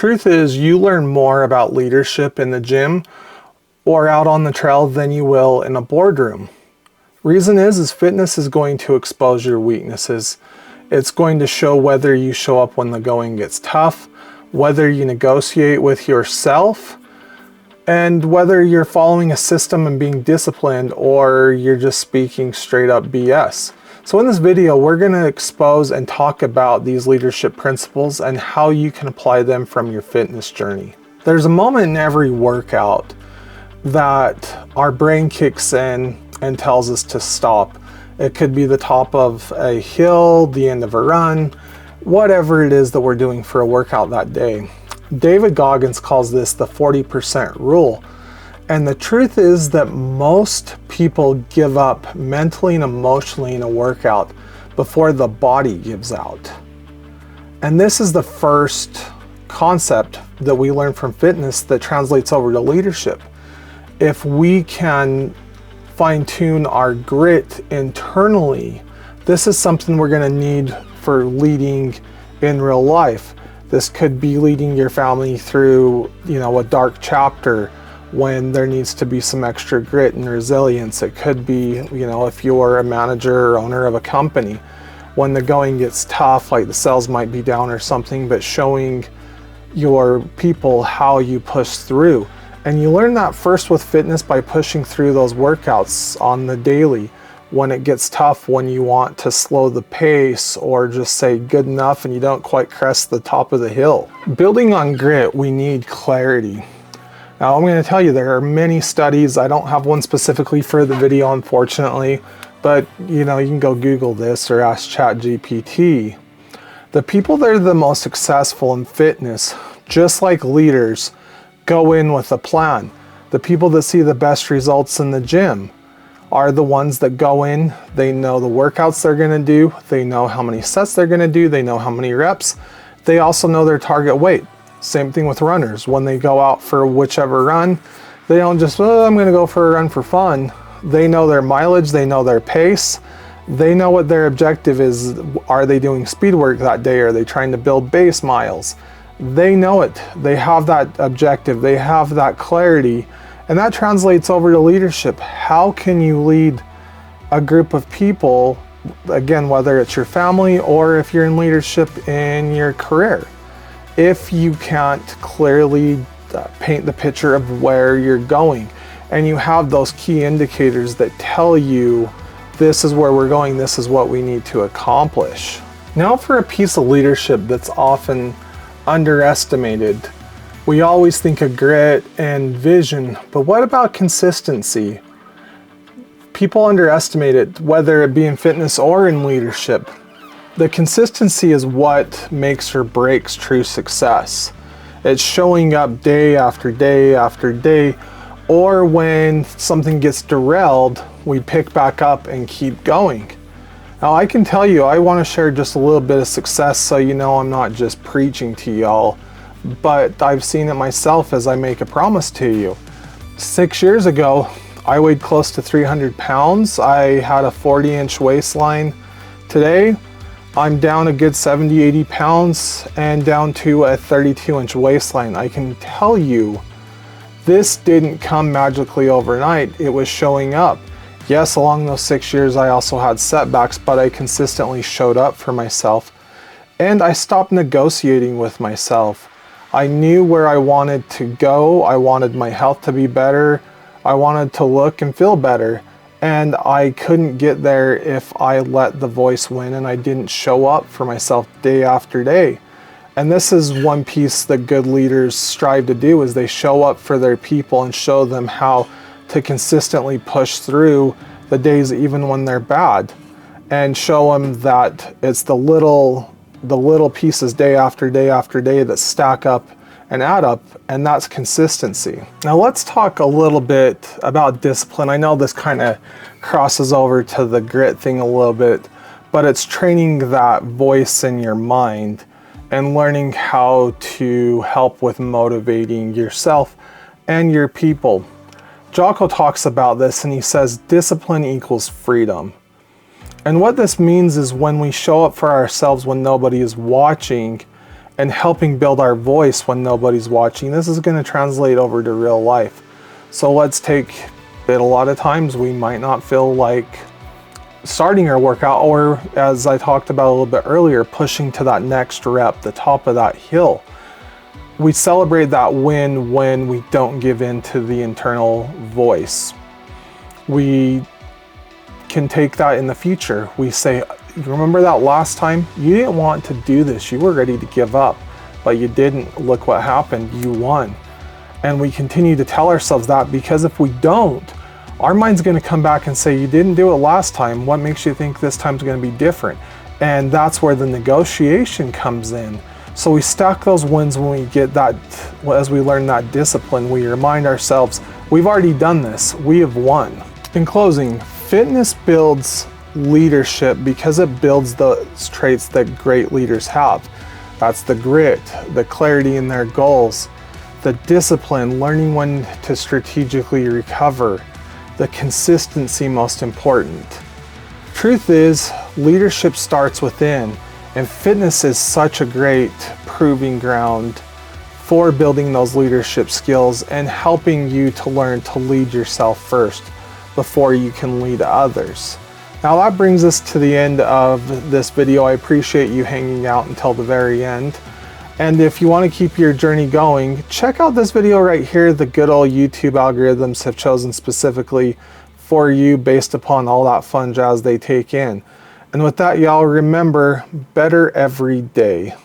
truth is, you learn more about leadership in the gym or out on the trail than you will in a boardroom. Reason is fitness is going to expose your weaknesses. It's going to show whether you show up when the going gets tough, whether you negotiate with yourself, and whether you're following a system and being disciplined or you're just speaking straight up BS. So in this video, we're going to expose and talk about these leadership principles and how you can apply them from your fitness journey. There's a moment in every workout that our brain kicks in and tells us to stop. It could be the top of a hill, the end of a run, whatever it is that we're doing for a workout that day. David Goggins calls this the 40% rule. And the truth is that most people give up mentally and emotionally in a workout before the body gives out. And this is the first concept that we learn from fitness that translates over to leadership. If we can fine-tune our grit internally, this is something we're going to need for leading in real life. This could be leading your family through, a dark chapter when there needs to be some extra grit and resilience. It could be, if you're a manager or owner of a company, when the going gets tough, like the sales might be down or something, but showing your people how you push through. And you learn that first with fitness by pushing through those workouts on the daily. When it gets tough, when you want to slow the pace or just say good enough and you don't quite crest the top of the hill. Building on grit, we need clarity. Now I'm going to tell you there are many studies. I don't have one specifically for the video, unfortunately, but you can go Google this or ask ChatGPT. The people that are the most successful in fitness, just like leaders, go in with a plan. The people that see the best results in the gym are the ones that go in, they know the workouts they're gonna do, they know how many sets they're gonna do, they know how many reps, they also know their target weight. Same thing with runners. When they go out for whichever run, they don't just, I'm gonna go for a run for fun. They know their mileage, they know their pace, they know what their objective is. Are they doing speed work that day? Are they trying to build base miles? They know it. They have that objective, they have that clarity. And that translates over to leadership. How can you lead a group of people, again, whether it's your family or if you're in leadership in your career, if you can't clearly paint the picture of where you're going and you have those key indicators that tell you this is where we're going, this is what we need to accomplish. Now for a piece of leadership that's often underestimated. We always think of grit and vision, but what about consistency? People underestimate it, whether it be in fitness or in leadership. The consistency is what makes or breaks true success. It's showing up day after day after day, or when something gets derailed, we pick back up and keep going. Now I can tell you, I want to share just a little bit of success so I'm not just preaching to y'all. But I've seen it myself as I make a promise to you. 6 years ago, I weighed close to 300 pounds. I had a 40-inch waistline. Today, I'm down a good 70, 80 pounds and down to a 32-inch waistline. I can tell you, this didn't come magically overnight. It was showing up. Yes, along those 6 years, I also had setbacks, but I consistently showed up for myself. And I stopped negotiating with myself. I knew where I wanted to go. I wanted my health to be better. I wanted to look and feel better. And I couldn't get there if I let the voice win and I didn't show up for myself day after day. And this is one piece that good leaders strive to do, is they show up for their people and show them how to consistently push through the days even when they're bad, and show them that it's the little pieces day after day after day that stack up and add up, and that's consistency. Now let's talk a little bit about discipline. I know this kind of crosses over to the grit thing a little bit, but it's training that voice in your mind and learning how to help with motivating yourself and your people. Jocko talks about this and he says discipline equals freedom. And what this means is when we show up for ourselves when nobody is watching and helping build our voice when nobody's watching. This is going to translate over to real life. So let's take it. A lot of times we might not feel like starting our workout, or as I talked about a little bit earlier, pushing to that next rep, the top of that hill. We celebrate that win when we don't give in to the internal voice. We can take that in the future. We say, remember that last time? You didn't want to do this. You were ready to give up, but you didn't. Look what happened. You won. And we continue to tell ourselves that, because if we don't, our mind's going to come back and say, you didn't do it last time. What makes you think this time's going to be different? And that's where the negotiation comes in. So we stack those wins when we get that, as we learn that discipline, we remind ourselves, we've already done this. We have won. In closing, fitness builds leadership because it builds those traits that great leaders have. That's the grit, the clarity in their goals, the discipline, learning when to strategically recover, the consistency, most important. Truth is, leadership starts within, and fitness is such a great proving ground for building those leadership skills and helping you to learn to lead yourself first before you can lead others. Now that brings us to the end of this video. I appreciate you hanging out until the very end. And if you want to keep your journey going, check out this video right here. The good old YouTube algorithms have chosen specifically for you based upon all that fun jazz they take in. And with that, y'all, remember, better every day.